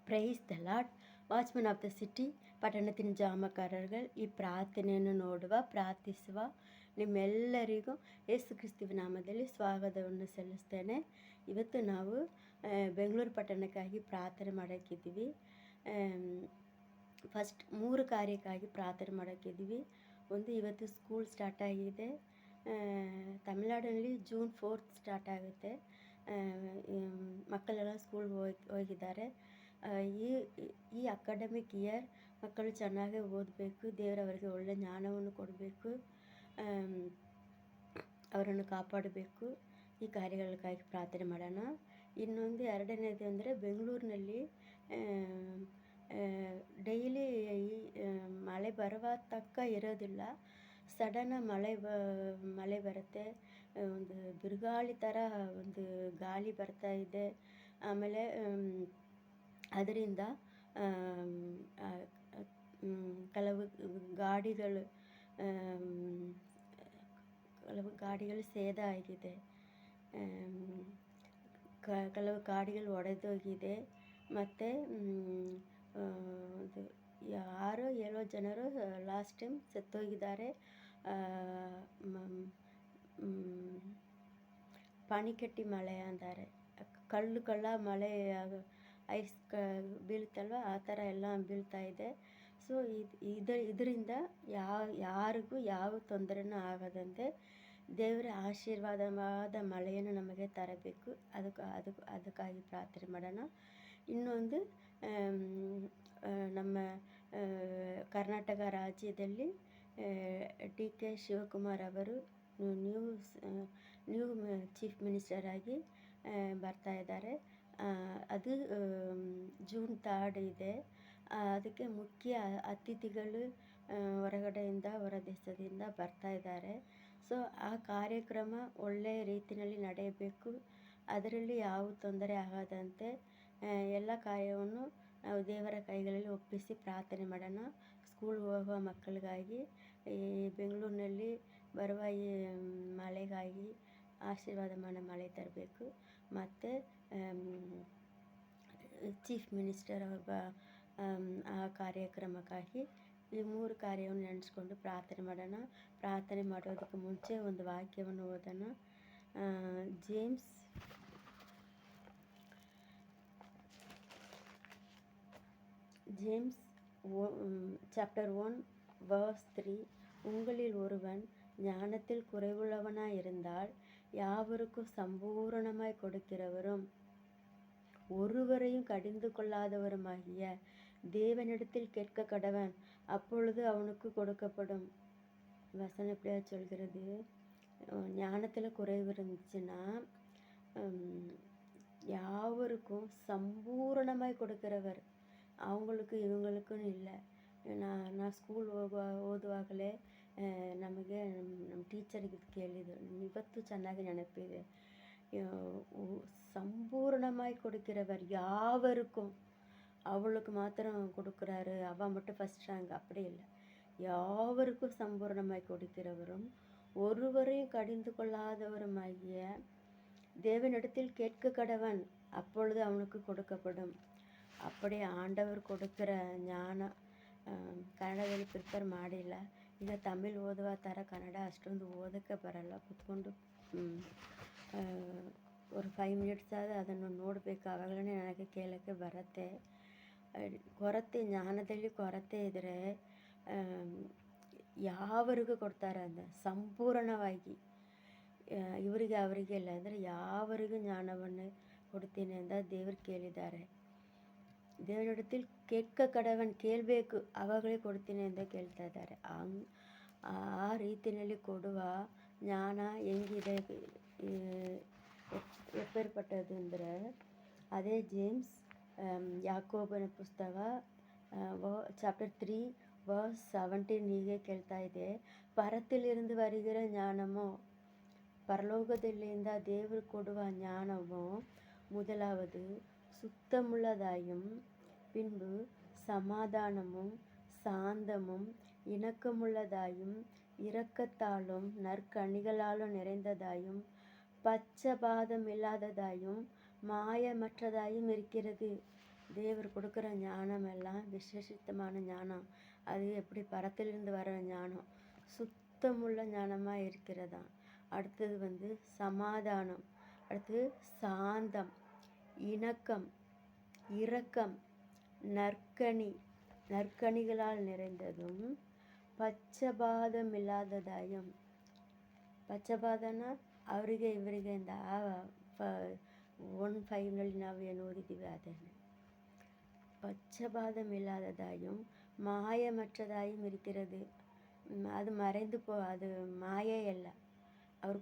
Praise the lord. Watchman of the city, ಪಟ್ಟಣದ ಜಾಮಕಾರர்கள் ಈ ಪ್ರಾರ್ಥನೆಯನ್ನು ಪ್ರಾರ್ಥಿಸುವ ನಿಮ್ಮೆಲ್ಲರಿಗೂ ಯೇಸು ಕ್ರಿಸ್ತುವಿನ ನಾಮದಲ್ಲಿ ಸ್ವಾಗತವನ್ನು ಸಲ್ಲಿಸ್ತೇನೆ. ಇವತ್ತು ನಾವು ಬೆಂಗಳೂರು ಪಟ್ಟಣಕ್ಕಾಗಿ ಪ್ರಾರ್ಥನೆ ಮಾಡೋಕ್ಕಿದ್ದೀವಿ. ಫಸ್ಟ್ 3 ಕಾರ್ಯಕ್ಕಾಗಿ ಪ್ರಾರ್ಥನೆ ಮಾಡೋಕ್ಕಿದ್ದೀವಿ. ಒಂದು, ಇವತ್ತು ಸ್ಕೂಲ್ ಸ್ಟಾರ್ಟ್ ಆಗಿದೆ. ತಮಿಳ್ನಾಡಿನಲ್ಲಿ ಜೂನ್ 4 ಸ್ಟಾರ್ಟ್ ಆಗುತ್ತೆ. ಮಕ್ಕಳೆಲ್ಲ ಸ್ಕೂಲ್ಗೆ ಹೋಗಿದ್ದಾರೆ. ಈ ಅಕಾಡೆಮಿಕ್ ಇಯರ್ ಮಕ್ಕಳು ಚೆನ್ನಾಗಿ ಓದಬೇಕು. ದೇವರವರಿಗೆ ಒಳ್ಳೆಯ ಜ್ಞಾನವನ್ನು ಕೊಡಬೇಕು, ಅವರನ್ನು ಕಾಪಾಡಬೇಕು. ಈ ಕಾರ್ಯಗಳಿಗಾಗಿ ಪ್ರಾರ್ಥನೆ ಮಾಡೋಣ. ಇನ್ನೊಂದು, ಎರಡನೇದು ಅಂದರೆ, ಬೆಂಗಳೂರಿನಲ್ಲಿ ಡೈಲಿ ಮಳೆ ಬರುವ ತನಕ ಇರೋದಿಲ್ಲ. ಸಡನ್ನ ಮಳೆ ಬರುತ್ತೆ. ಒಂದು ಬಿರುಗಾಳಿ ಥರ ಒಂದು ಗಾಳಿ ಬರ್ತಾ ಇದೆ. ಆಮೇಲೆ ಅದರಿಂದ ಕೆಲವು ಗಾಡಿಗಳು ಸೇದ ಆಗಿದೆ. ಕೆಲವು ಗಾಡಿಗಳು ಒಡೆದೋಗಿದೆ. ಮತ್ತು 6-7 ಜನರು ಲಾಸ್ಟ್ ಟೈಮ್ ಸತ್ತೋಗಿದ್ದಾರೆ. ಪನಿಕಟ್ಟಿ ಮಳೆ ಅಂತಾರೆ. ಕಳ್ಳ ಮಳೆ, ಐಸ್ ಬೀಳುತ್ತಲ್ವ, ಆ ಥರ ಎಲ್ಲ ಬೀಳ್ತಾ ಇದೆ. ಸೊ ಇದರಿಂದ ಯಾರಿಗೂ ಯಾವ ತೊಂದರೆನೂ ಆಗದಂತೆ ದೇವರ ಆಶೀರ್ವಾದವಾದ ಮಳೆಯನ್ನು ನಮಗೆ ತರಬೇಕು. ಅದಕ್ಕಾಗಿ ಪ್ರಾರ್ಥನೆ ಮಾಡೋಣ. ಇನ್ನೊಂದು, ನಮ್ಮ ಕರ್ನಾಟಕ ರಾಜ್ಯದಲ್ಲಿ DK ಶಿವಕುಮಾರ್ ಅವರು ನ್ಯೂ ಚೀಫ್ ಮಿನಿಸ್ಟರ್ ಆಗಿ ಬರ್ತಾ ಇದ್ದಾರೆ. ಅದು ಜೂನ್ 3 ಇದೆ. ಅದಕ್ಕೆ ಮುಖ್ಯ ಅತಿಥಿಗಳು ಹೊರಗಡೆಯಿಂದ, ಹೊರ ದೇಶದಿಂದ ಬರ್ತಾ ಇದ್ದಾರೆ. ಸೊ ಆ ಕಾರ್ಯಕ್ರಮ ಒಳ್ಳೆಯ ರೀತಿಯಲ್ಲಿ ನಡೆಯಬೇಕು. ಅದರಲ್ಲಿ ಯಾವ ತೊಂದರೆ ಆಗದಂತೆ ಎಲ್ಲ ಕಾರ್ಯವನ್ನು ನಾವು ದೇವರ ಕೈಗಳಲ್ಲಿ ಒಪ್ಪಿಸಿ ಪ್ರಾರ್ಥನೆ ಮಾಡೋಣ. ಸ್ಕೂಲ್ ಹೋಗುವ ಮಕ್ಕಳಿಗಾಗಿ, ಈ ಬೆಂಗಳೂರಿನಲ್ಲಿ ಬರುವ ಈ ಮಳೆಗಾಗಿ ಆಶೀರ್ವಾದ ಮಳೆ ತರಬೇಕು. ಮತ್ತು ಚೀಫ್ ಮಿನಿಸ್ಟರ್ ಆ ಕಾರ್ಯಕ್ರಮಕ್ಕಾಗಿ ಈ 3 ಕಾರ್ಯವನ್ನು ನೆನೆಸ್ಕೊಂಡು ಪ್ರಾರ್ಥನೆ ಮಾಡೋಣ. ಪ್ರಾರ್ಥನೆ ಮಾಡೋದಕ್ಕೆ ಮುಂಚೆ ಒಂದು ವಾಕ್ಯವನ್ನು ಓದೋಣ. ಜೇಮ್ಸ್ chapter 1 verse 3, உங்களில் ஒருவன் ஞானத்தில் குறைவுள்ளவனாய் இருந்தால் யாவருக்கும் சம்பூரணமாய் கொடுக்கிறவரும் ஒருவரையும் கடிந்து கொள்ளாதவருமாகிய தேவனிடத்தில் கேட்க கடவன், அப்பொழுது அவனுக்கு கொடுக்கப்படும். வசனம் எப்படியா சொல்கிறது? ஞானத்தில் குறைவு இருந்துச்சுன்னா யாவருக்கும் சம்பூரணமாய் கொடுக்கிறவர். அவங்களுக்கு இவங்களுக்குன்னு இல்லை. நான் ಸ್ಕೂಲ್ ಓದುವಾಗಲೇ ನಮಗೆ ನಮ್ಮ ಟೀಚರಿಗೆ ಕೇಳಿದ್ರು. ಇವತ್ತು ಚೆನ್ನಾಗಿ ನೆನಪಿದೆ. சம்பூர்ணமாய் கொடுக்கிறவர் யாவருக்கும். அவளுக்கு மாத்திரம் கொடுக்குறாரு, அவள் மட்டும் ஃபஸ்ட் ரேங்க், அப்படி இல்லை. யாவருக்கும் சம்பூர்ணமாய் கொடுக்கிறவரும் ஒருவரையும் கடிந்து கொள்ளாதவருமாகிய தேவனிடத்தில் கேட்க கடவன், அப்பொழுது அவனுக்கு கொடுக்கப்படும். அப்படி ಆಂಡವರು ಕೊಡುತ್ತಿರ ಜ್ಞಾನ. ಕನ್ನಡದಲ್ಲಿ ಪ್ರಿಪೇರ್ ಮಾಡಿಲ್ಲ. ಈಗ ತಮಿಳ್ ಓದುವ ಥರ ಕನ್ನಡ ಅಷ್ಟೊಂದು ಓದೋಕ್ಕೆ ಬರಲ್ಲ. ಕೂತ್ಕೊಂಡು ஒரு 5 minutes ಆದ ಅದನ್ನು ನೋಡಬೇಕು. ಆವಾಗಲೇ ನನಗೆ ಕೇಳೋಕ್ಕೆ ಬರುತ್ತೆ. ಜ್ಞಾನದಲ್ಲಿ ಕೊರತೆ ಇದ್ದರೆ ಯಾವರಿಗೂ ಕೊಡ್ತಾರೆ ಅಂದರೆ ಸಂಪೂರ್ಣವಾಗಿ. ಇವರಿಗೆ ಅವರಿಗೆ ಇಲ್ಲ ಅಂದರೆ ಯಾವರಿಗೂ ಜ್ಞಾನವನ್ನು ಕೊಡ್ತೀನಿ ಅಂತ ದೇವರು ಕೇಳಿದ್ದಾರೆ. ದೇವರಿಡத்தில் ಕೇட்க கடவன், ಕೇಳಬೇಕು, ಆವಾಗಲೇ ಕೊಡ್ತೀನಿ ಅಂತ ಕೇಳ್ತಾ ಇದ್ದಾರೆ. ಆ ರೀತಿಯಲ್ಲಿ ಕೊಡುವ ಜ್ಞಾನ ಹೆಂಗಿದೆ, ಎಪ್ಪೇರ್ಪಟ್ಟದ್ದು ಅಂದರೆ, ಅದೇ ಜೇಮ್ಸ್ ಯಾಕೋಬನ ಪುಸ್ತಕ chapter 3 verse 17 ಹೀಗೆ ಕೇಳ್ತಾ ಇದೆ. பரத்திலிருந்து வருகிற ஞானமோ, பரலோகத்திலிருந்து தேவர் கொடுವ ஞானமோ முதலாவது சுத்தமுள்ளதாயும், பின்பு சமாதானமும் சாந்தமும் இணக்கமுள்ளதாயும், இரக்கத்தாலும் நற்கனிகளாலும் நிறைந்ததாயும், பட்சபாதம் இல்லாததாயும், மாயமற்றதாயும் இருக்கிறது. தேவர் கொடுக்குற ஞானம் எல்லாம் விசேஷித்தமான ஞானம். அது எப்படி பரத்திலிருந்து வர ஞானம், சுத்தமுள்ள ஞானமாக இருக்கிறதா. அடுத்தது சமாதானம், அடுத்தது சாந்தம், இணக்கம், இரக்கம், நற்கனிகளால் நிறைந்ததும் பட்சபாதம் இல்லாததாயும். ಪಚ್ಚಪಾದನ ಅವರಿಗೆ ಇವರಿಗೆಂದ 1:5ನಲ್ಲಿ ನಾವು ಏನು ಓದಿದ್ದೀವಿ ಅದನ್ನು. பட்சபாதம் இல்லாததாயும் மாயமற்றதாயும் இருக்கிறது. ಅದು ಮರೆತು ಅದು ಮಾಯೆ ಅಲ್ಲ. ಅವರು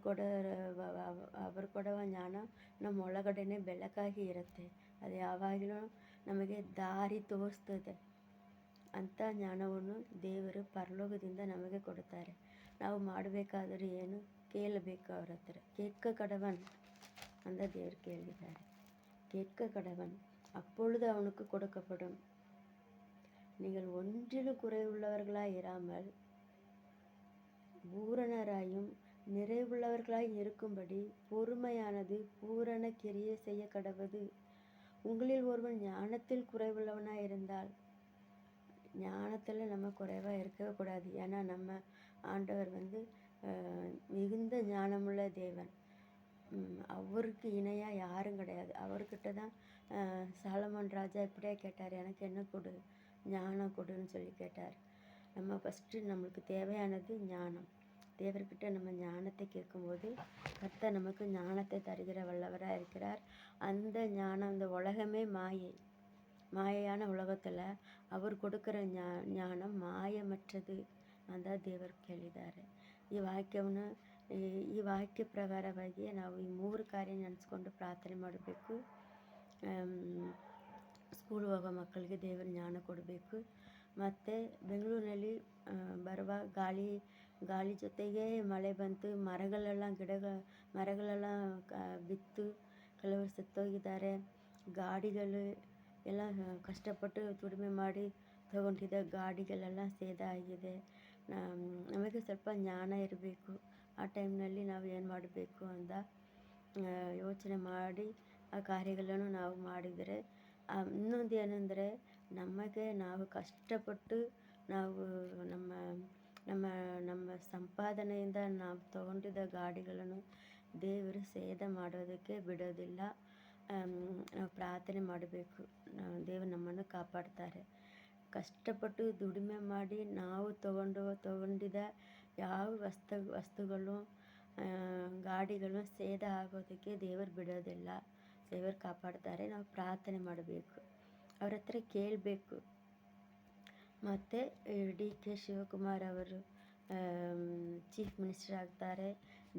ಕೊಡುವ ಜ್ಞಾನ ನಮ್ಮ ಒಳಗಡೆನೆ ಬೆಳಕಾಗಿ ಇರುತ್ತೆ. ಅದು ಯಾವಾಗಲೂ ನಮಗೆ ದಾರಿ ತೋರಿಸ್ತದೆ. ಅಂಥ ಜ್ಞಾನವನ್ನು ದೇವರು ಪರಲೋಕದಿಂದ ನಮಗೆ ಕೊಡುತ್ತಾರೆ. ನಾವು ಮಾಡಬೇಕಾದರೆ ಏನು, ಕೇಳಬೇಕು ಅವ್ರ ಹತ್ರ. கேட்க கடவன் அந்த தேவர் கேள்வித்தார். கேட்க கடவன், அப்பொழுது அவனுக்கு கொடுக்கப்படும். நீங்கள் ஒன்றிலும் குறைவுள்ளவர்களாய் இராமல் பூரணராயும் நிறைவுள்ளவர்களாய் இருக்கும்படி பொறுமையானது பூரண கிரியை செய்ய கடவது. உங்களில் ஒருவன் ஞானத்தில் குறைவுள்ளவனாக இருந்தால், ஞானத்தில் நம்ம குறைவாக இருக்கவே கூடாது. ஏன்னா நம்ம ஆண்டவர் மிகுந்த ஞானமுள்ள தேவன். அவருக்கு இணையாக யாரும் கிடையாது. அவர்கிட்ட தான் சாலமோன் ராஜா இப்படியே கேட்டார், எனக்கு என்ன கொடு, ஞானம் கொடுன்னு சொல்லி கேட்டார். நம்ம ஃபஸ்ட்டு நம்மளுக்கு தேவையானது ஞானம். தேவர்கிட்ட நம்ம ஞானத்தை கேட்கும்போது கர்த்தர் நமக்கு ஞானத்தை தருகிற வல்லவராக இருக்கிறார். அந்த ஞானம், அந்த உலகமே மாயையான உலகத்தில் அவர் கொடுக்குற ಜ್ಞಾனம் ಮಾಯಮற்றது ಅಂತ ದೇವರು ಕೇಳಿದ್ದಾರೆ. ಈ ವಾಕ್ಯ ಪ್ರಕಾರವಾಗಿ ನಾವು ಈ 3 ಕಾರ್ಯ ನೆನೆಸ್ಕೊಂಡು ಪ್ರಾರ್ಥನೆ ಮಾಡಬೇಕು. ಸ್ಕೂಲ್ ಹೋಗೋ ಮಕ್ಕಳಿಗೆ ದೇವರು ಜ್ಞಾನ ಕೊಡಬೇಕು. ಮತ್ತು ಬೆಂಗಳೂರಿನಲ್ಲಿ ಬರುವ ಗಾಳಿ ಜೊತೆಗೆ ಮಳೆ ಬಂತು, ಮರಗಳೆಲ್ಲ ಬಿತ್ತು, ಕೆಲವರು ಸತ್ತೋಗಿದ್ದಾರೆ. ಗಾಡಿಗಳು ಎಲ್ಲ ಕಷ್ಟಪಟ್ಟು ದುಡಿಮೆ ಮಾಡಿ ತಗೊಂಡಿದ್ದ ಗಾಡಿಗಳೆಲ್ಲ ಸೇದ ಆಗಿದೆ. ನಮಗೆ ಸ್ವಲ್ಪ ಜ್ಞಾನ ಇರಬೇಕು. ಆ ಟೈಮ್ನಲ್ಲಿ ನಾವು ಏನು ಮಾಡಬೇಕು ಅಂತ ಯೋಚನೆ ಮಾಡಿ ಆ ಕಾರ್ಯಗಳನ್ನು ನಾವು ಮಾಡಿದರೆ, ಇನ್ನೊಂದು ಏನಂದರೆ ನಾವು ಕಷ್ಟಪಟ್ಟು ನಾವು ನಮ್ಮ ಸಂಪಾದನೆಯಿಂದ ನಾವು ತಗೊಂಡಿದ್ದ ಗಾಡಿಗಳನ್ನು ದೇವರು ಸೇದ ಮಾಡೋದಕ್ಕೆ ಬಿಡೋದಿಲ್ಲ. ನಾವು ಪ್ರಾರ್ಥನೆ ಮಾಡಬೇಕು. ದೇವರು ನಮ್ಮನ್ನು ಕಾಪಾಡ್ತಾರೆ. ಕಷ್ಟಪಟ್ಟು ದುಡಿಮೆ ಮಾಡಿ ನಾವು ತಗೊಂಡಿದ್ದ ಯಾವ ವಸ್ತುಗಳು ಗಾಡಿಗಳು ಸೇದ ಆಗೋದಕ್ಕೆ ದೇವರು ಬಿಡೋದಿಲ್ಲ. ದೇವರು ಕಾಪಾಡ್ತಾರೆ. ನಾವು ಪ್ರಾರ್ಥನೆ ಮಾಡಬೇಕು, ಅವ್ರ ಹತ್ರ ಕೇಳಬೇಕು. ಮತ್ತು ಡಿ.ಕೆ. ಶಿವಕುಮಾರ್ ಅವರು ಚೀಫ್ ಮಿನಿಸ್ಟರ್ ಆಗ್ತಾರೆ.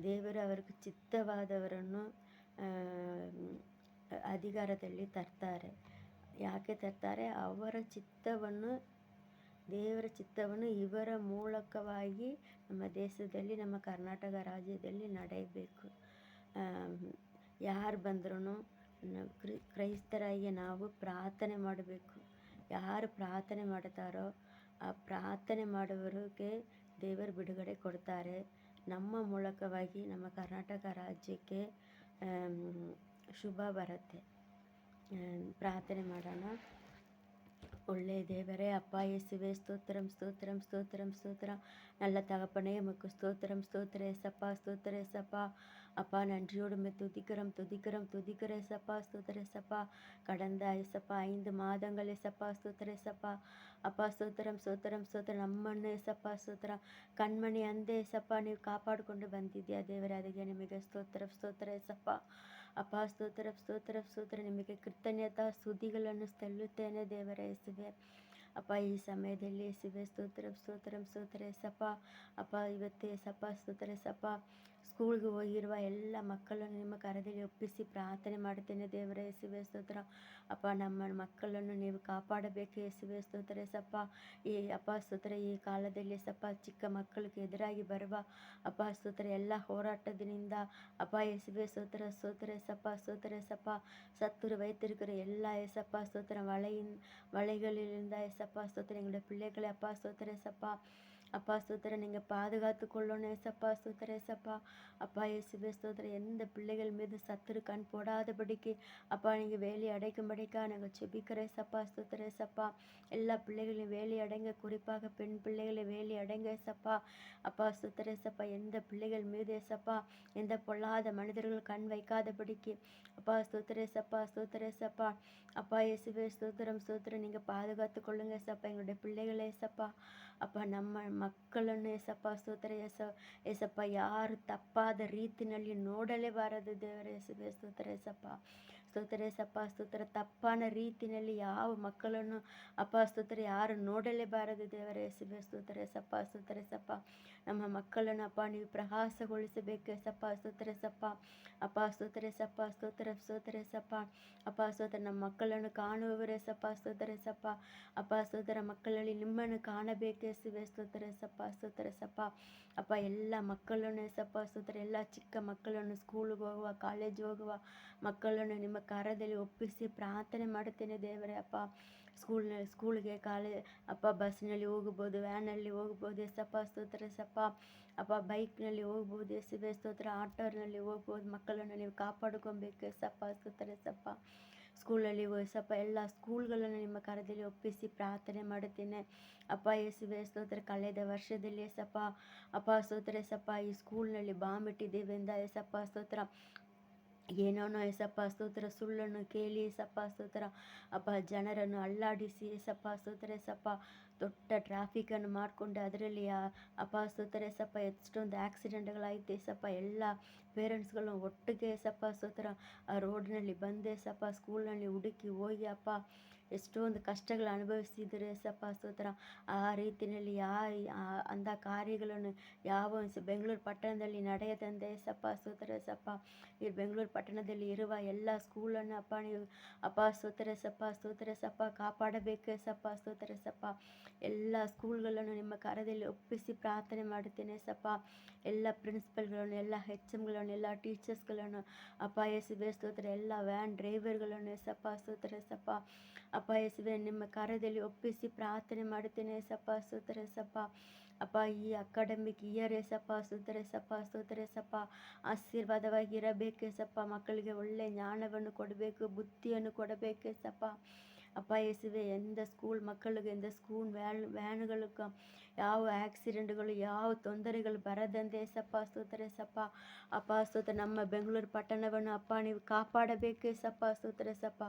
ದೇವರು ಅವ್ರಿಗೆ ಚಿತ್ತವಾದವರನ್ನು ಅಧಿಕಾರದಲ್ಲಿ ತರ್ತಾರೆ. ಯಾಕೆ ತರ್ತಾರೆ? ದೇವರ ಚಿತ್ತವನ್ನು ಇವರ ಮೂಲಕವಾಗಿ ನಮ್ಮ ದೇಶದಲ್ಲಿ, ನಮ್ಮ ಕರ್ನಾಟಕ ರಾಜ್ಯದಲ್ಲಿ ನಡೆಯಬೇಕು. ಯಾರು ಬಂದ್ರೂ ಕ್ರೈಸ್ತರಾಗಿ ನಾವು ಪ್ರಾರ್ಥನೆ ಮಾಡಬೇಕು. ಯಾರು ಪ್ರಾರ್ಥನೆ ಮಾಡ್ತಾರೋ ಆ ಪ್ರಾರ್ಥನೆ ಮಾಡುವವರಿಗೆ ದೇವರು ಬಿಡುಗಡೆ ಕೊಡ್ತಾರೆ. ನಮ್ಮ ಮೂಲಕವಾಗಿ ನಮ್ಮ ಕರ್ನಾಟಕ ರಾಜ್ಯಕ್ಕೆ ಶುಭ ಬರುತ್ತೆ. ಪ್ರಾರ್ಥನೆ ಮಾಡೋಣ. ಒಳ್ಳೆಯ தேவரே, அப்பா இயேசுவே, ஸ்தோத்திரம் ஸ்தோத்திரம் ஸ்தோத்திரம் ஸ்தோத்திரம். நல்ல தகப்பனே, உமக்கு ஸ்தோத்திரம் ஸ்தோத்திர ஏசப்பா, ஸ்தோத்திர ஏசப்பா. அப்பா நன்றியோடு துதிக்கிற ஏசப்பா, ஸ்தோத்திர ஏசப்பா. கடந்த ஏசப்பா 5 மாதங்கள் ஏசப்பா, ஸ்தோத்திர ஏசப்பா. அப்பா ಸ್ತೋತ್ರಂ ಸ್ತೋತ್ರಂ ಸ್ತೋತ್ರ. ನಮ್ಮನ್ನು ಏಸಪ್ಪ ಸ್ತೋತ್ರ, ಕಣ್ಮಣಿ ಅಂದೇ ಏಸಪ್ಪ ನೀವು ಕಾಪಾಡಿಕೊಂಡು ಬಂದಿದ್ದೀಯಾ ದೇವರೇ, ಅದಕ್ಕೆ ನಿಮಗೆ ಸ್ತೋತ್ರ ಏಸಪ್ಪ. ಅಪ್ಪ ಸ್ತೋತ್ರ ನಿಮಗೆ ಕೃತಜ್ಞತಾ ಸ್ತುತಿಗಳನ್ನು ಸಲ್ಲುತ್ತೇನೆ ದೇವರೇ ಯೇಸುವೆ. ಅಪ್ಪ ಈ ಸಮಯದಲ್ಲಿ ಯೇಸುವೆ ಸ್ತೋತ್ರ ಏಸಪ್ಪ. ಅಪ್ಪ ಇವತ್ತು ಏಸಪ್ಪ ಸ್ತೋತ್ರ ಏಸಪ್ಪ. ಸ್ಕೂಲ್ಗೆ ಹೋಗಿರುವ ಎಲ್ಲ ಮಕ್ಕಳನ್ನು ನಿಮ್ಮ ಕರದಲ್ಲಿ ಒಪ್ಪಿಸಿ ಪ್ರಾರ್ಥನೆ ಮಾಡುತ್ತೇನೆ ದೇವರೇ ಯೇಸುವೆ ಸ್ತೋತ್ರ. ಅಪ್ಪ ನಮ್ಮ ಮಕ್ಕಳನ್ನು ನೀವು ಕಾಪಾಡಬೇಕು ಯೇಸುವೆ ಸ್ತೋತ್ರ ಏಸಪ್ಪ. ಈ ಅಪ್ಪ ಸ್ತೋತ್ರ ಈ ಕಾಲದಲ್ಲಿ ಏಸಪ್ಪ ಚಿಕ್ಕ ಮಕ್ಕಳಿಗೆ ಎದುರಾಗಿ ಬರುವ ಅಪ್ಪ ಸ್ತೋತ್ರ ಎಲ್ಲ ಹೋರಾಟದಿಂದ ಅಪ್ಪ ಯೇಸುವೆ ಸ್ತೋತ್ರ ಏಸಪ್ಪ. ಸತ್ತೂರು ವೈದ್ಯರಿಗರು ಎಲ್ಲ ಏಸಪ್ಪ ಸ್ತೋತ್ರ, வலைகளிலிருந்த ஏசப்பா ಸ್ತೋತ್ರ, எங்களுடைய பிள்ளைகளை அப்பா ಸ್ತೋತ್ರ ஏசப்பா. அப்பா ஸ்தோத்திரம் நீங்கள் பாதுகாத்து கொள்ளணும் ஏசப்பா. ஸ்தோத்திரம் ஏசப்பா. அப்பா இயேசுவே ஸ்தோத்திரம். எந்த பிள்ளைகள் மீது சத்துரு கண் போடாதபடிக்கு அப்பா நீங்கள் வேலி அடைக்கும்படிக்கா நாங்கள் செபிக்கிறேன் ஏசப்பா. ஸ்தோத்திரம் ஏசப்பா. எல்லா பிள்ளைகளையும் வேலி அடைங்க, குறிப்பாக பெண் பிள்ளைகளை வேலி அடைங்க ஏசப்பா. அப்பா ஸ்தோத்திரம் ஏசப்பா. எந்த பிள்ளைகள் மீது ஏசப்பா எந்த பொல்லாத மனிதர்கள் கண் வைக்காதபடிக்கு அப்பா ஸ்தோத்திரம் ஏசப்பா. ஸ்தோத்திரம் ஏசப்பா. அப்பா இயேசுவே ஸ்தோத்திரம் ஸ்தோத்திரம். நீங்கள் பாதுகாத்து கொள்ளுங்க ஏசப்பா எங்களுடைய பிள்ளைகளை ஏசப்பா. அப்பா ನಮ್ಮ ಮಕ್ಕಳನ್ನು ಏಸಪ್ಪ ಸ್ತೋತ್ರ ಏಸಪ್ಪ ಯಾರು ತಪ್ಪಾದ ರೀತಿನಲ್ಲಿ ನೋಡಲೇಬಾರದು ದೇವರೇ ಯೇಸುವೆ ಸ್ತೋತ್ರ ಏಸಪ್ಪ. ಸ್ತೋತ್ರ ಏಸಪ್ಪ ಸ್ತೋತ್ರ. ತಪ್ಪಾன ರೀತಿಯಲ್ಲಿ ಯಾವ ಮಕ್ಕಳನ್ನು ಅಪ್ಪ ಸ್ತೋತ್ರ ಯಾರು ನೋಡಲೇಬಾರದು ದೇವರೇ ಯೇಸುವೆ ಸ್ತೋತ್ರ ಏಸಪ್ಪ. ಸ್ತೋತ್ರ ಏಸಪ್ಪ. ನಮ್ಮ ಮಕ್ಕಳನ್ನು ಅಪ್ಪ ನೀವು ಪ್ರಕಾಶಗೊಳಿಸಬೇಕು ಏಸಪ್ಪ. ಸ್ತೋತ್ರ ಏಸಪ್ಪ. ಅಪ್ಪ ಸ್ತೋತ್ರ ಏಸಪ್ಪ. ಸ್ತೋತ್ರ ಸ್ತೋತ್ರ ಏಸಪ್ಪ. ಅಪ್ಪ ಸ್ತೋತ್ರ ನಮ್ಮ ಮಕ್ಕಳನ್ನು ಕಾಣುವವರೇ ಏಸಪ್ಪ. ಸ್ತೋತ್ರ ಏಸಪ್ಪ. ಅಪ್ಪ ಸ್ತೋತ್ರ ಮಕ್ಕಳಲ್ಲಿ ನಿಮ್ಮನ್ನು ಕಾಣಬೇಕು ಯೇಸುವೆ ಸ್ತೋತ್ರ ಏಸಪ್ಪ. ಸ್ತೋತ್ರ ಏಸಪ್ಪ. ಅಪ್ಪ ಎಲ್ಲ ಮಕ್ಕಳನ್ನು ಏಸಪ್ಪ ಸ್ತೋತ್ರ. ಎಲ್ಲ ಚಿಕ್ಕ ಮಕ್ಕಳನ್ನು ಸ್ಕೂಲಿಗೆ ಹೋಗುವ ಕಾಲೇಜಿಗೆ ಹೋಗುವ ಮಕ್ಕಳನ್ನು ನಿಮ್ಮ ಕಾರ್ಯದಲ್ಲಿ ಒಪ್ಪಿಸಿ ಪ್ರಾರ್ಥನೆ ಮಾಡುತ್ತೇನೆ ದೇವರೇ ಅಪ್ಪ. ಸ್ಕೂಲ್ಗೆ ಅಪ್ಪ ಬಸ್ನಲ್ಲಿ ಹೋಗ್ಬೋದು, ವ್ಯಾನಲ್ಲಿ ಹೋಗ್ಬೋದು ಏಸಪ್ಪ. ಸ್ತೋತ್ರ ಏಸಪ್ಪ. ಅಪ್ಪ ಬೈಕ್ನಲ್ಲಿ ಹೋಗ್ಬೋದು ಯೇಸುವೆ ಸ್ತೋತ್ರ. ಆಟೋನಲ್ಲಿ ಹೋಗ್ಬೋದು. ಮಕ್ಕಳನ್ನು ನೀವು ಕಾಪಾಡ್ಕೊಬೇಕು ಏಸಪ್ಪ. ಸ್ತೋತ್ರ ಏಸಪ್ಪ. ಸ್ಕೂಲಲ್ಲಿ ಏಸಪ್ಪ ಎಲ್ಲ ಸ್ಕೂಲ್ಗಳನ್ನು ನಿಮ್ಮ ಕರದಲ್ಲಿ ಒಪ್ಪಿಸಿ ಪ್ರಾರ್ಥನೆ ಮಾಡುತ್ತೇನೆ ಅಪ್ಪ ಯೇಸುವೆ ಸ್ತೋತ್ರ. ಕಳೆದ ವರ್ಷದಲ್ಲಿ ಏಸಪ್ಪ ಅಪ್ಪ ಸ್ತೋತ್ರ ಏಸಪ್ಪ ಈ ಸ್ಕೂಲ್ನಲ್ಲಿ ಬಾಂಬ್ ಇಟ್ಟಿದ್ದೇವೆ ಎಂದ ಏಸಪ್ಪ ಸ್ತೋತ್ರ. ಏನೋನೋ ಏಸಪ್ಪ ಸ್ತೋತ್ರ ಸುಳ್ಳನ್ನು ಕೇಳಿ ಏಸಪ್ಪ ಸ್ತೋತ್ರ. ಅಪ್ಪ ಜನರನ್ನು ಅಲ್ಲಾಡಿಸಿ ಏಸಪ್ಪ ಸ್ತೋತ್ರ ಏಸಪ್ಪ. ದೊಡ್ಡ ಟ್ರಾಫಿಕನ್ನು ಮಾಡಿಕೊಂಡು ಅದರಲ್ಲಿ ಅಪ್ಪ ಸ್ತೋತ್ರ ಏಸಪ್ಪ ಎಷ್ಟೊಂದು ಆಕ್ಸಿಡೆಂಟ್ಗಳಾಯಿತು ಏಸಪ್ಪ. ಎಲ್ಲ ಪೇರೆಂಟ್ಸ್ಗಳು ಒಟ್ಟಿಗೆ ಏಸಪ್ಪ ಸ್ತೋತ್ರ ಆ ರೋಡ್ನಲ್ಲಿ ಬಂದು ಏಸಪ್ಪ ಸ್ಕೂಲ್ನಲ್ಲಿ ಹುಡುಕಿ ಹೋಗಿ ಅಪ್ಪ ಎಷ್ಟೊಂದು ಕಷ್ಟಗಳು ಅನುಭವಿಸಿದರೆ ಏಸಪ್ಪ ಸ್ತೋತ್ರ. ಆ ರೀತಿಯಲ್ಲಿ ಅಂಥ ಕಾರ್ಯಗಳನ್ನು ಯಾವ ಬೆಂಗಳೂರು ಪಟ್ಟಣದಲ್ಲಿ ನಡೆಯದಂತೆ ಏಸಪ್ಪ ಸ್ತೋತ್ರ ಏಸಪ್ಪ. ಈ ಬೆಂಗಳೂರು ಪಟ್ಟಣದಲ್ಲಿ ಇರುವ ಎಲ್ಲ ಸ್ಕೂಲನ್ನು ಅಪ್ಪ ನೀವು ಅಪ್ಪ ಸ್ತೋತ್ರ ಏಸಪ್ಪ. ಸ್ತೋತ್ರ ಏಸಪ್ಪ. ಕಾಪಾಡಬೇಕು ಏಸಪ್ಪ. ಸ್ತೋತ್ರ ಏಸಪ್ಪ. ಎಲ್ಲ ಸ್ಕೂಲ್ಗಳನ್ನು ನಿಮ್ಮ ಕಾರ್ಯದಲ್ಲಿ ಒಪ್ಪಿಸಿ ಪ್ರಾರ್ಥನೆ ಮಾಡುತ್ತೇನೆ ಏಸಪ್ಪ. ಎಲ್ಲ ಪ್ರಿನ್ಸಿಪಲ್ಗಳನ್ನು, ಎಲ್ಲ HMಗಳನ್ನು, ಎಲ್ಲ ಟೀಚರ್ಸ್ಗಳನ್ನು ಅಪ್ಪ ಯೇಸುವೆ ಸ್ತೋತ್ರ. ಎಲ್ಲ ವ್ಯಾನ್ ಡ್ರೈವರ್ಗಳನ್ನು ಏಸಪ್ಪ. ಸ್ತೋತ್ರ ಏಸಪ್ಪ. ಅಪ್ಪ ಯೇಸುವೆ ನಿಮ್ಮ ಕಾರ್ಯದಲ್ಲಿ ಒಪ್ಪಿಸಿ ಪ್ರಾರ್ಥನೆ ಮಾಡುತ್ತೇನೆ ಏಸಪ್ಪ. ಸ್ತೋತ್ರ ಏಸಪ್ಪ. ಅಪ್ಪ ಈ ಅಕಾಡೆಮಿಕ್ ಇಯರ್ ಏಸಪ್ಪ. ಸ್ತೋತ್ರ ಏಸಪ್ಪ. ಸ್ತೋತ್ರ ಏಸಪ್ಪ. ಆಶೀರ್ವಾದವಾಗಿ ಇರಬೇಕು ಏಸಪ್ಪ. ಮಕ್ಕಳಿಗೆ ಒಳ್ಳೆಯ ಜ್ಞಾನವನ್ನು ಕೊಡಬೇಕು, ಬುದ್ಧಿಯನ್ನು ಕೊಡಬೇಕು ಏಸಪ್ಪ. ಅಪ್ಪ ಯೇಸುವೆ ಎಂದ ಸ್ಕೂಲ್ ಮಕ್ಕಳಿಗೆ ಎಂದ ಸ್ಕೂಲ್ ವ್ಯಾನ್ಗಳು ಯಾವ ಆಕ್ಸಿಡೆಂಟ್ಗಳು ಯಾವ ತೊಂದರೆಗಳು ಬರದಂತೆ ಏಸಪ್ಪ. ಸ್ತೋತ್ರ ಏಸಪ್ಪ. ಅಪ್ಪ ಸ್ತೋತ್ರ. ನಮ್ಮ ಬೆಂಗಳೂರು ಪಟ್ಟಣವನ್ನು ಅಪ್ಪ ನೀವು ಕಾಪಾಡಬೇಕು ಏಸಪ್ಪ. ಸ್ತೋತ್ರ ಏಸಪ್ಪ.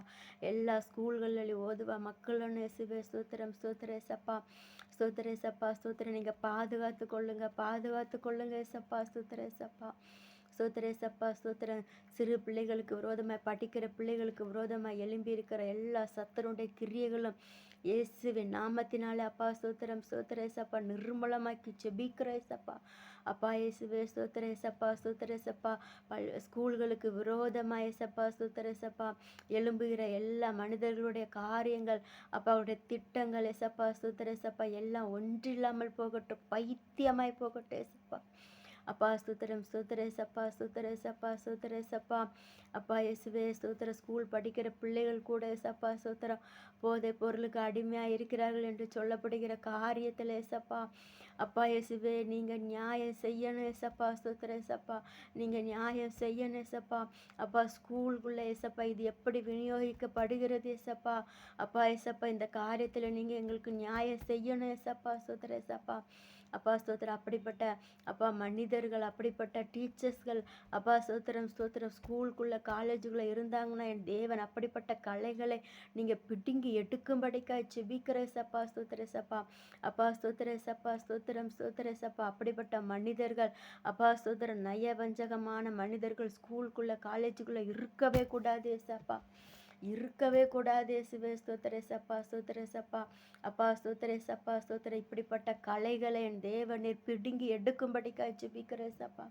ಎಲ್ಲ ಸ್ಕೂಲ್ಗಳಲ್ಲಿ ಓದುವ ಮಕ್ಕಳನ್ನು ಯೇಸುವೆ ಸ್ತೋತ್ರ. ಸ್ತೋತ್ರ ಏಸಪ್ಪ. ಸ್ತೋತ್ರ ಏಸಪ್ಪ. ಸ್ತೋತ್ರ. நீங்கள் பாதுகாத்து கொள்ளுங்க ஏசப்பா. ಸ್ತೋತ್ರ ஏசப்பா. ಸ್ತೋತ್ರ ஏசப்பா. ಸ್ತೋತ್ರ. சிறு பிள்ளைகளுக்கு விரோதமாக படிக்கிற பிள்ளைகளுக்கு விரோதமாக எழும்பி இருக்கிற எல்லா சத்தருடைய கிரியைகளும் இயேசுவின் நாமத்தினாலே அப்பா ஸ்தோத்திரம். ಸ್ತೋತ್ರ ஏசப்பா. நிர்மூலமாக்கி ஜெபிக்கிற ஏசப்பா. அப்பா இயேசுவே ಸ್ತೋತ್ರ ஏசப்பா. ಸ್ತೋತ್ರ ஏசப்பா. ஸ்கூல்களுக்கு விரோதமாக ஏசப்பா. ಸ್ತೋತ್ರ ஏசப்பா. எழும்புகிற எல்லா மனிதர்களுடைய காரியங்கள் அப்பா அவருடைய திட்டங்கள் ஏசப்பா. ಸ್ತೋತ್ರ ஏசப்பா. எல்லாம் ஒன்றில்லாமல் போகட்டும், பைத்தியமாய் போகட்டும் ஏசப்பா. அப்பா ஸ்தோத்திரம். ಸ್ತೋತ್ರ ஏசப்பா. ಸ್ತೋತ್ರ ஏசப்பா. ಸ್ತೋತ್ರ ஏசப்பா. அப்பா இயேசுவே ಸ್ತೋತ್ರ. ஸ்கூல் படிக்கிற பிள்ளைகள் கூட ஏசப்பா ಸ್ತೋತ್ರ போதை பொருளுக்கு அடிமையாக இருக்கிறார்கள் என்று சொல்லப்படுகிற காரியத்தில் ஏசப்பா. அப்பா இயேசுவே நீங்கள் நியாயம் செய்யணும் ஏசப்பா. ಸ್ತೋತ್ರ ஏசப்பா. நீங்கள் நியாயம் செய்யணும் ஏசப்பா. அப்பா ஸ்கூலுக்குள்ளே ஏசப்பா இது எப்படி விநியோகிக்கப்படுகிறது ஏசப்பா. அப்பா ஏசப்பா இந்த காரியத்தில் நீங்கள் எங்களுக்கு நியாயம் செய்யணும் ஏசப்பா. ಸ್ತೋತ್ರ ஏசப்பா. அப்பா ஸ்தோத்திரம். அப்படிப்பட்ட அப்பா மனிதர்கள், அப்படிப்பட்ட டீச்சர்ஸ்கள் அப்பா ஸ்தோத்திரம். ஸ்தோத்திரம். ஸ்கூலுக்குள்ளே காலேஜுக்குள்ளே இருந்தாங்கன்னா என் தேவன் அப்படிப்பட்ட கலைகளை நீங்கள் பிடுங்கி எடுக்கும்படிக்காய் செபிக்கிற ஏசப்பா. ಸ್ತೋತ್ರ ஏசப்பா. அப்பா ಸ್ತೋತ್ರ ஏசப்பா. ಸ್ತೋத்திரம். ಸ್ತೋತ್ರ ஏசப்பா. அப்படிப்பட்ட மனிதர்கள் அப்பா ಸ್ತೋத்திரம் நயவஞ்சகமான மனிதர்கள் ஸ்கூலுக்குள்ளே காலேஜுக்குள்ளே இருக்கவே கூடாது ஏசப்பா. இருக்கவே கூடாது இயேசுவே ஸ்தோத்திர ஏசப்பா. ஸ்தோத்திர ஏசப்பா. அப்பா ஸ்தோத்திர ஏசப்பா. ஸ்தோத்திர. இப்படிப்பட்ட கலைகளை என் தேவனீர் பிடுங்கி எடுக்கும்படிக்காய் ஜெபிக்கிற ஏசப்பா.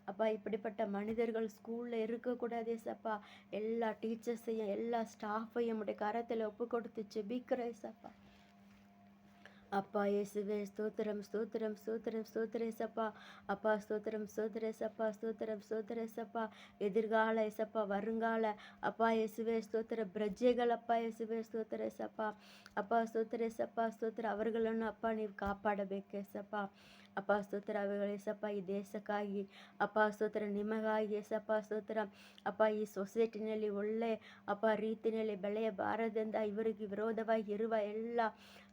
அப்பா இப்படிப்பட்ட மனிதர்கள் ஸ்கூலில் இருக்கக்கூடாது ஏசப்பா. எல்லா டீச்சர்ஸையும் எல்லா ஸ்டாஃபையும் உடைய கரத்தில் ஒப்பு கொடுத்து ஜெபிக்கிற ஏசப்பா. அப்பா இயேசுவே ஸ்தோத்திரம் ஸ்தோத்திரம் ஸ்தோத்திரம் ஸ்தோத்திர ஏசப்பா. அப்பா ஸ்தோத்திரம் ஸ்தோத்திர ஏசப்பா ஸ்தோத்திரம் ஸ்தோத்திர ஏசப்பா. எதிர்கால ஏசப்பா வருங்கால அப்பா இயேசுவே ஸ்தோத்திர பிரஜைகள் அப்பா இயேசுவே ஸ்தோத்திர ஏசப்பா. அப்பா ஸ்தோத்திர ஏசப்பா ஸ்தோத்திர ಅವರುಗಳನ್ನು ಅಪ್ಪ ನೀವು ಕಾಪಾಡಬೇಕು ಏಸಪ್ಪ. ಅಪ್ಪ ಸ್ತೋತ್ರ ಅವುಗಳ ಏಸಪ್ಪ ಈ ದೇಶಕ್ಕಾಗಿ ಅಪ್ಪ ಸ್ತೋತ್ರ ನಿಮಗಾಗಿ ಏಸಪ್ಪ ಸ್ತೋತ್ರ ಅಪ್ಪ ಈ ಸೊಸೈಟಿನಲ್ಲಿ ಒಳ್ಳೆ ಅಪ್ಪ ರೀತಿಯಲ್ಲಿ ಬೆಳೆಯಬಾರದೆಂದ ಇವರಿಗೆ ವಿರೋಧವಾಗಿ ಇರುವ ಎಲ್ಲ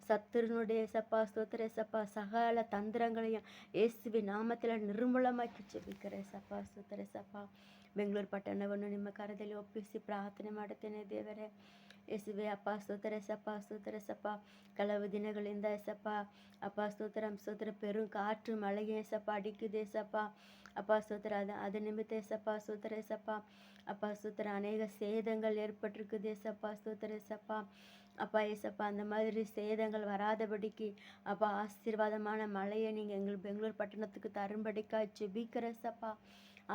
சத்துருனுடைய ஏசப்பா ஸ்தோத்திர ஏசப்பா சகல தந்திரங்களையும் இயேசுவின் நாமத்தில் ನಿರ್ಮೂಲಮಾಕಿ ಜಪಿக்கிறேன் ಏಸಪ್ಪ ಸ್ತೋತ್ರ ಏಸಪ್ಪ. ಬೆಂಗಳೂರು ಪಟ್ಟಣವನ್ನು ನಿಮ್ಮ ಕರದಲ್ಲಿ ಒಪ್ಪಿಸಿ ಪ್ರಾರ್ಥನೆ ಮಾಡುತ್ತೇನೆ ದೇವರೇ. ಯೇಸುವೆ ಅಪ್ಪ ಸ್ತೋತ್ರ ಏಸಪ್ಪ ಸ್ತೋತ್ರ ಏಸಪ್ಪ. ಕೆಲವು ದಿನಗಳಿಂದ ಏಸಪ್ಪ ಅಪ್ಪ ಸ್ತೋத்திரம் ಸ್ತೋತ್ರ பெரும் காற்று மழையும் ஏசப்பா அடிக்குது ஏசப்பா. அப்பா ஸ்தோத்திர அது நிமித்த ஏசப்பா ஸ்தோத்திர ஏசப்பா. அப்பா ஸ்தோத்திர அநேக சேதங்கள் ஏற்பட்டிருக்குது ஏசப்பா ஸ்தோத்திர ஏசப்பா. அப்பா ஏசப்பா அந்த மாதிரி சேதங்கள் வராதபடிக்கு அப்பா ஆசீர்வாதமான மழையை நீங்கள் எங்கள் பெங்களூர் பட்டணத்துக்கு தரும்படிக்கா ஜெபிக்கிற ஏசப்பா.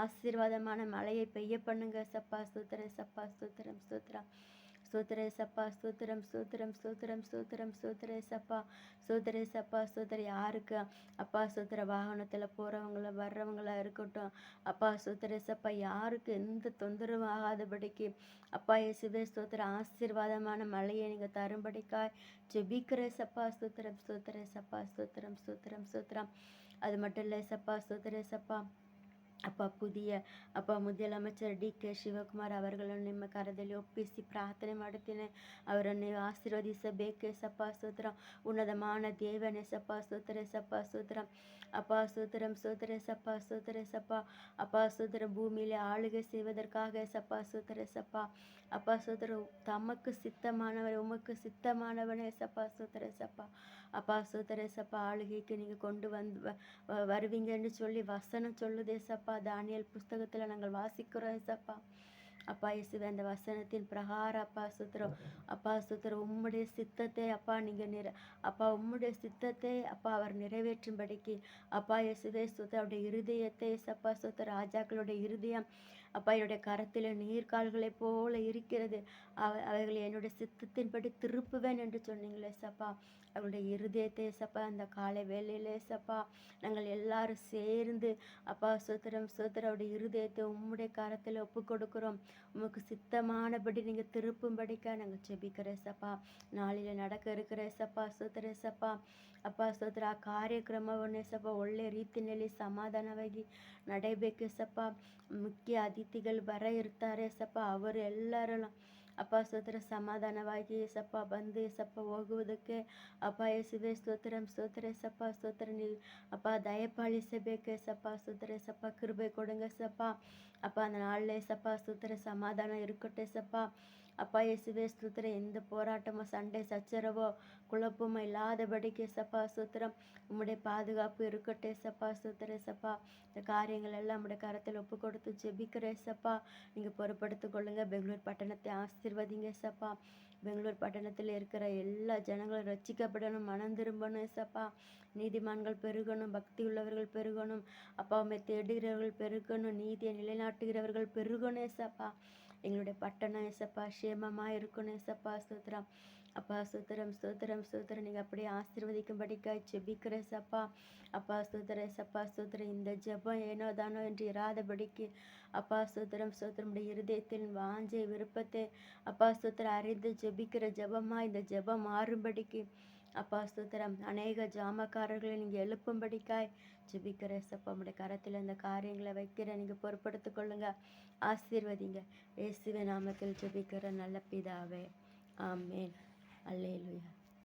ஆசீர்வாதமான மழையை பெய்ய பண்ணுங்க ஏசப்பா ஸ்தோத்திர ஏசப்பா ஸ்தோத்திரம் ஸ்தோத்திரம் ஸ்தோத்திர ஏசப்பா ஸ்தோத்திரம் ஸ்தோத்திரம் ஸ்தோத்திரம் ஸ்தோத்திரம் ஸ்தோத்திர ஏசப்பா ஸ்தோத்திர ஏசப்பா ஸ்தோத்திர யாருக்கு அப்பா ஸ்தோத்திர வாகனத்தில் போகிறவங்கள வர்றவங்களா இருக்கட்டும் அப்பா ஸ்தோத்திர ஏசப்பா யாருக்கு எந்த தொந்தரவும் ஆகாதபடிக்கு அப்பா இயேசுவே ஸ்தோத்திர ஆசீர்வாதமான மழையை நீங்கள் தரும்படிக்காய் ஜெபிக்கிற ஏசப்பா ஸ்தோத்திரம் ஸ்தோத்திர ஏசப்பா ஸ்தோத்திரம் ஸ்தோத்திரம் ஸ்தோத்திரம். அது மட்டும் இல்லை ஏசப்பா ஸ்தோத்திர ஏசப்பா. அப்பா புதிய அப்பா முதலமைச்சர் ಡಿ.ಕೆ. ಶಿವಕುಮಾರ್ ಅವರುಗಳನ್ನು ನಿಮ್ಮ ಕರದಲ್ಲಿ ಒಪ್ಪಿಸಿ ಪ್ರಾರ್ಥನೆ ಮಾಡುತ್ತೇನೆ. ಅವರನ್ನು ಆಶೀರ್ವದಿಸಬೇಕು ಏಸಪ್ಪ ಸ್ತೋತ್ರ. ಉನ್ನತமான தேவன் ஏசப்பா ಸ್ತೋತ್ರ ஏசப்பா ಸ್ತೋತ್ರ. அப்பா ஸ்தோத்திரம் ஸ்தோத்திர ஏசப்பா ஸ்தோத்திர ஏசப்பா. அப்பா ஸ்தோத்திரம் பூமியிலே ஆளுகை செய்வதற்காக ஏசப்பா ஸ்தோத்திர ஏசப்பா. அப்பா ஸ்தோத்திரம் தமக்கு சித்தமானவர் உமக்கு சித்தமானவன் ஏசப்பா ஸ்தோத்திர ஏசப்பா. அப்பா ஸ்தோத்திர ஏசப்பா ஆளுகைக்கு நீங்கள் கொண்டு வருவீங்கன்னு சொல்லி வசனம் சொல்லுது ஏசப்பா. தானியேல் புஸ்தகத்தில் நாங்கள் வாசிக்கிறோம் ஏசப்பா. அப்பா இயேசுவே அந்த வசனத்தின் பிரகாரம் அப்பா ஸ்தோத்திரம் அப்பா ஸ்தோத்திரம் உம்முடைய சித்தத்தை அப்பா நீங்கள் அப்பா உம்முடைய சித்தத்தை அப்பா அவர் நிறைவேற்றும்படிக்கு அப்பா இயேசுவே ஸ்தோத்திரம் அவருடைய இருதயத்தை ஏசப்பா ஸ்தோத்திரம் ராஜாக்களுடைய இருதயம் அப்பா என்னுடைய கரத்தில் நீர்கால்களைப் போல இருக்கிறது. அவைகளை என்னுடைய சித்தத்தின்படி திருப்புவேன் என்று சொன்னீங்களே சப்பா. அவருடைய இருதயத்தை ஏசப்பா அந்த காலை வேலையிலே ஏசப்பா நாங்கள் எல்லாரும் சேர்ந்து அப்பா ஸ்தோத்திரம் ஸ்தோத்திரம் அவருடைய இருதயத்தை உம்முடைய கரத்தில் ஒப்பு கொடுக்குறோம். உமக்கு சித்தமானபடி நீங்கள் திருப்பும்படிக்கா நாங்கள் ஜெபிக்கிற ஏசப்பா. ನಾಳಿನ நடக்க இருக்கிற ಏಸಪ್ಪ ಸ್ತೋತ್ರ ಏಸಪ್ಪ. ಅಪ್ಪ ಸ್ತೋತ್ರ ಆ ಕಾರ್ಯಕ್ರಮವನ್ನು ಏಸಪ್ಪ ಒಳ್ಳೆ ರೀತಿಯಲ್ಲಿ ಸಮಾಧಾನವಾಗಿ ನಡೆಯಬೇಕು ಏಸಪ್ಪ. ಮುಖ್ಯ ಅತಿಥಿಗಳು ಬರ ಇರ್ತಾರೆ ಏಸಪ್ಪ. ಅವರು ಎಲ್ಲರೂ ಅಪ್ಪ ಸ್ತೋತ್ರ ಸಮಾಧಾನವಾಗಿ ಏಸಪ್ಪ ಬಂದು ಏಸಪ್ಪ ಹೋಗುವುದಕ್ಕೆ ಅಪ್ಪ ಯೇಸುವೆ ಸ್ತೋತ್ರಂ ಸ್ತೋತ್ರ ಏಸಪ್ಪ ಸ್ತೋತ್ರ ನೀವು ಅಪ್ಪ ದಯಪಾಲಿಸಬೇಕು ಏಸಪ್ಪ ಸ್ತೋತ್ರ ಏಸಪ್ಪ கிருபை கொடுங்க ஏசப்பா. அப்பா அந்த நாளில் ஏசப்பா ಸ್ತೋತ್ರ சமாதானம் இருக்கட்டும் ஏசப்பா. அப்பா இயேசுவே ஸ்தோத்திரம் எந்த போராட்டமோ சண்டை சச்சரவோ குழப்பமோ இல்லாதபடிக்கு ஏசப்பா ஸ்தோத்திரம் உம்முடைய பாதுகாப்பு இருக்கட்டும் ஏசப்பா ஸ்தோத்திர ஏசப்பா. இந்த காரியங்கள் எல்லாம் உம்முடைய கரத்தில் ஒப்பு கொடுத்து ஜெபிக்கிற ஏசப்பா. நீங்கள் பொறுப்படுத்திக் கொள்ளுங்க. பெங்களூர் பட்டணத்தை ஆசீர்வதிங்க ஏசப்பா. பெங்களூர் பட்டணத்தில் இருக்கிற எல்லா ஜனங்களும் ரட்சிக்கப்படணும், மனம் திரும்பணும் ஏசப்பா. நீதிமான்கள் பெருகணும், பக்தி உள்ளவர்கள் பெருகணும், அப்பாவுமே தேடுகிறவர்கள் பெருகணும், நீதியை நிலைநாட்டுகிறவர்கள் பெருகணும் ஏசப்பா. எங்களுடைய பட்டணம் ஏசப்பா சேமமாக இருக்கணும் ஏசப்பா ஸ்தோத்திரம். அப்பா ஸ்தோத்திரம் ஸ்தோத்திரம் ஸ்தோத்திரம் நீங்கள் அப்படியே ஆசீர்வதிக்கும்படிக்காய் ஜெபிக்கிற ஏசப்பா. அப்பா ஸ்தோத்திர ஏசப்பா ஸ்தோத்திரம் இந்த ஜெபம் ஏனோ தானோ என்று இராதபடிக்கு அப்பா ஸ்தோத்திரம் ஸ்தோத்திரம் இருதயத்தின் வாஞ்சை விருப்பத்தை அப்பா ஸ்தோத்திரம் அறிந்து ஜெபிக்கிற ஜெபமாக இந்த ஜெபம் மாறும்படிக்கு அப்பா ஸ்தோத்திரம் அநேக ஜாமக்காரர்களை நீங்கள் எழுப்பும்படிக்காய் ஜெபிக்கிற ஏசப்பா. உங்களுடைய கரத்தில் அந்த காரியங்களை வைக்கிற நீங்கள் பொறுப்படுத்திக் கொள்ளுங்க, ஆசீர்வதிங்க. இயேசுவின் நாமத்தில் ஜெபிக்கிற நல்ல பிதாவே, ஆமென். அல்லேலூயா.